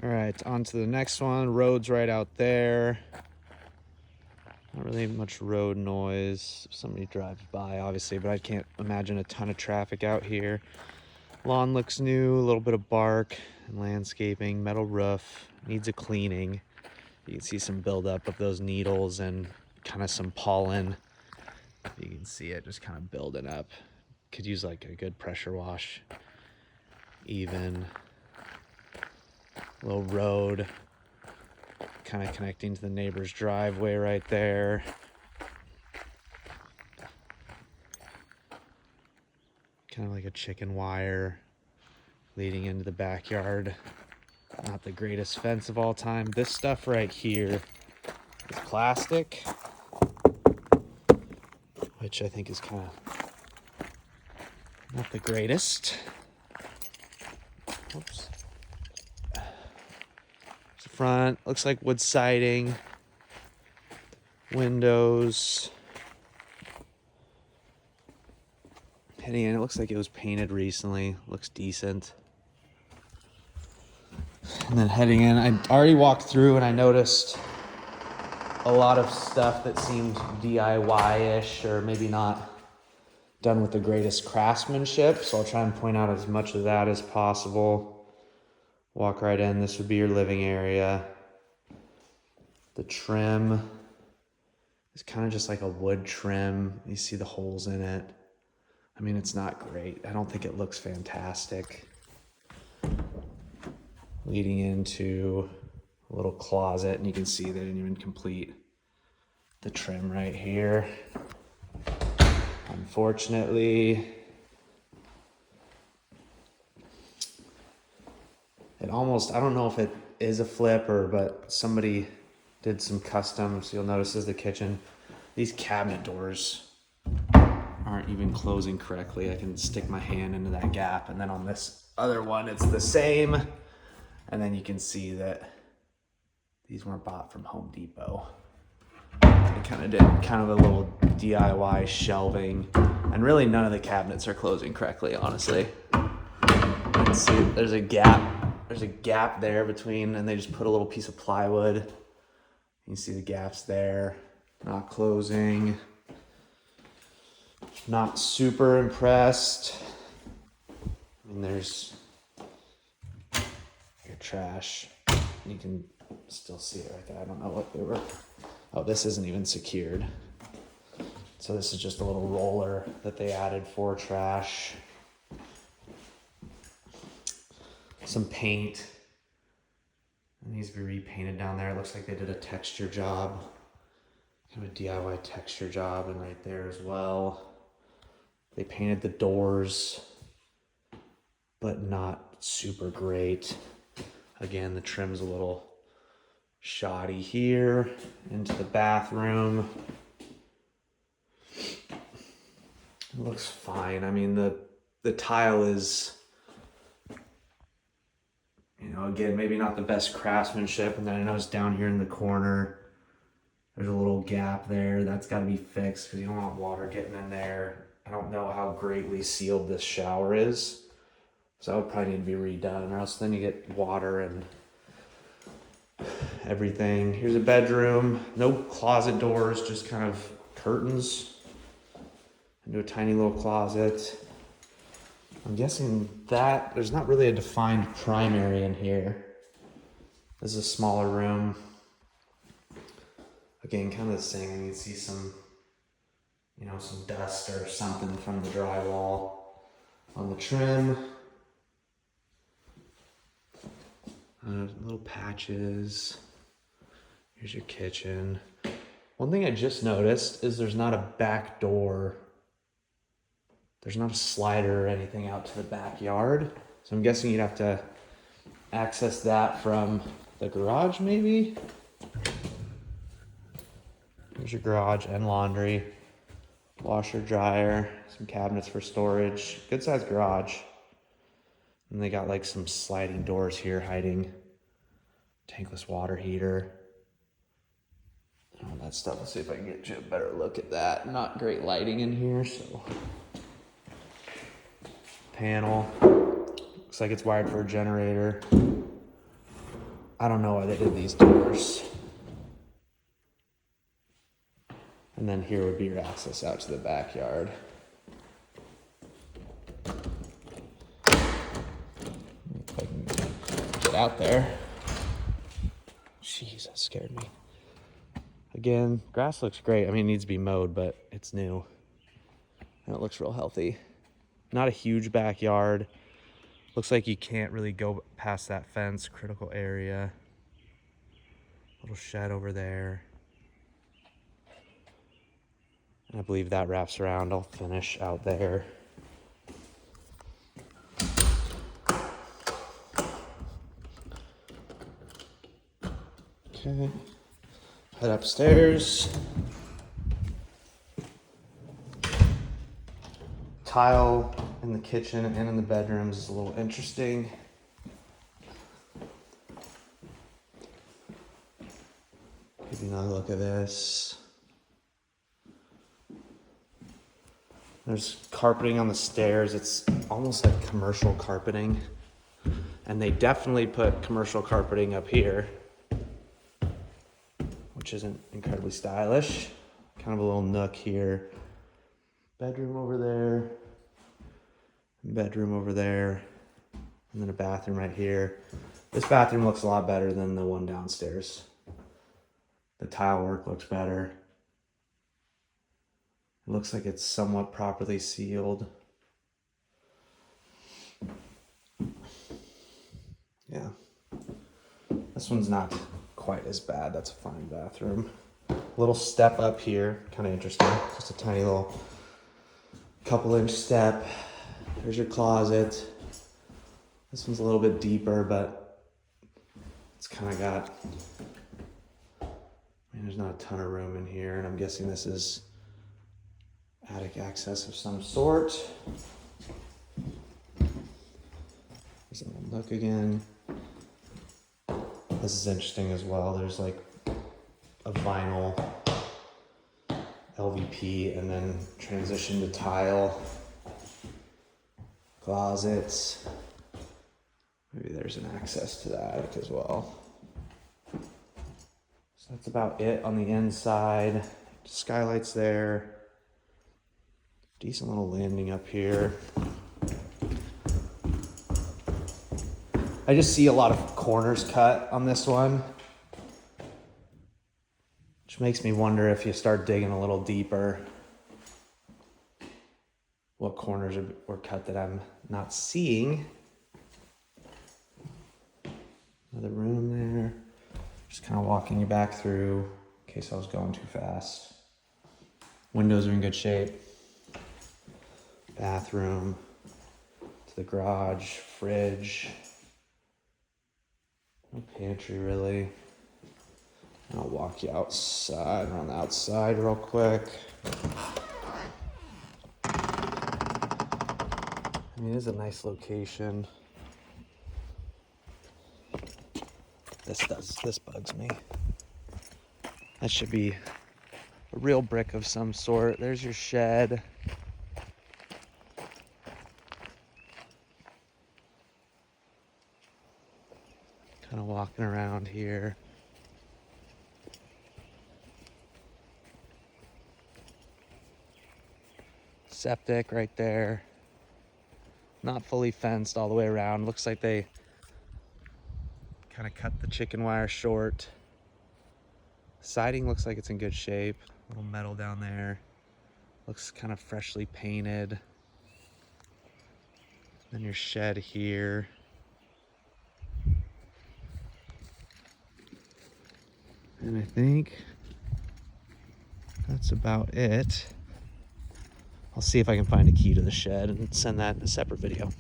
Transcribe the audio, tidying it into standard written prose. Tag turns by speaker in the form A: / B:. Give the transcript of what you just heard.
A: All right, on to the next one. Road's right out there. Not really much road noise. Somebody drives by, obviously, but I can't imagine a ton of traffic out here. Lawn looks new, a little bit of bark and landscaping, metal roof, needs a cleaning. You can see some buildup of those needles and kind of some pollen. You can see it just kind of building up. Could use like a good pressure wash. Even little road kind of connecting to the neighbor's driveway right there. Kind of like a chicken wire leading into the backyard. Not the greatest fence of all time. This stuff right here is plastic, which I think is kind of not the greatest. Oops. The front looks like wood siding, windows. Heading in, it looks like it was painted recently. Looks decent. And then heading in, I already walked through and I noticed a lot of stuff that seemed DIY-ish or maybe not done with the greatest craftsmanship. So I'll try and point out as much of that as possible. Walk right in. This would be your living area. The trim is kind of just like a wood trim. You see the holes in it. I mean, it's not great. I don't think it looks fantastic. Leading into a little closet, and you can see they didn't even complete the trim right here. Unfortunately, it almost, I don't know if it is a flip but somebody did some customs. You'll notice is the kitchen. These cabinet doors aren't even closing correctly. I can stick my hand into that gap, and then on this other one, it's the same. And then you can see that these weren't bought from Home Depot. I kind of did kind of a little DIY shelving, and really none of the cabinets are closing correctly, honestly. You can see there's a gap there between, and they just put a little piece of plywood. You see the gaps there, not closing. Not super impressed. I mean, there's your trash. You can still see it right there. I don't know what they were. Oh, this isn't even secured. So this is just a little roller that they added for trash. Some paint. It needs to be repainted down there. It looks like they did a texture job. Kind of a DIY texture job, and right there as well. They painted the doors, but not super great. Again, the trim's a little shoddy here. Into the bathroom. It looks fine. I mean, the tile is, again, maybe not the best craftsmanship. And then I noticed down here in the corner, there's a little gap there. That's got to be fixed because you don't want water getting in there. I don't know how greatly sealed this shower is. So that would probably need to be redone, or else then you get water and everything. Here's a bedroom. No closet doors, just kind of curtains into a tiny little closet. I'm guessing that there's not really a defined primary in here. This is a smaller room. Again, kind of the same. You see some dust or something from the drywall on the trim. Little patches. Here's your kitchen. One thing I just noticed is there's not a back door. There's not a slider or anything out to the backyard. So I'm guessing you'd have to access that from the garage maybe. Here's your garage and laundry. Washer, dryer, some cabinets for storage. Good sized garage. And they got like some sliding doors here hiding tankless water heater. All that stuff. Let's see if I can get you a better look at that. Not great lighting in here, so. Panel. Looks like it's wired for a generator. I don't know why they did these doors. And then here would be your access out to the backyard. If I can get out there. Jeez, that scared me. Again, grass looks great. I mean, it needs to be mowed, but it's new. And it looks real healthy. Not a huge backyard. Looks like you can't really go past that fence. Critical area. Little shed over there. And I believe that wraps around. I'll finish out there. Okay. Head upstairs. Tile in the kitchen and in the bedrooms is a little interesting. Give you another look at this. There's carpeting on the stairs. It's almost like commercial carpeting. And they definitely put commercial carpeting up here, which isn't incredibly stylish. Kind of a little nook here. Bedroom over there. Bedroom over there. And then a bathroom right here. This bathroom looks a lot better than the one downstairs. The tile work looks better. It looks like it's somewhat properly sealed. Yeah. This one's not quite as bad. That's a fine bathroom. Little step up here. Kind of interesting. Just a tiny little couple inch step. There's your closet. This one's a little bit deeper, but it's kind of got, I mean, there's not a ton of room in here, and I'm guessing this is attic access of some sort. There's a little nook again. This is interesting as well. There's like a vinyl LVP and then transition to tile. Closets. Maybe there's an access to the attic as well. So that's about it on the inside. Skylights there. Decent little landing up here. I just see a lot of corners cut on this one, which makes me wonder if you start digging a little deeper, what corners were cut that I'm not seeing. Another room there. Just kind of walking you back through in case I was going too fast. Windows are in good shape. Bathroom to the garage, fridge. No pantry really. And I'll walk you outside, around the outside real quick. I mean, it is a nice location. This bugs me. That should be a real brick of some sort. There's your shed. Kind of walking around here. Septic right there. Not fully fenced all the way around. Looks like they kind of cut the chicken wire short. Siding looks like it's in good shape. A little metal down there. Looks kind of freshly painted. Then your shed here. And I think that's about it. I'll see if I can find a key to the shed and send that in a separate video.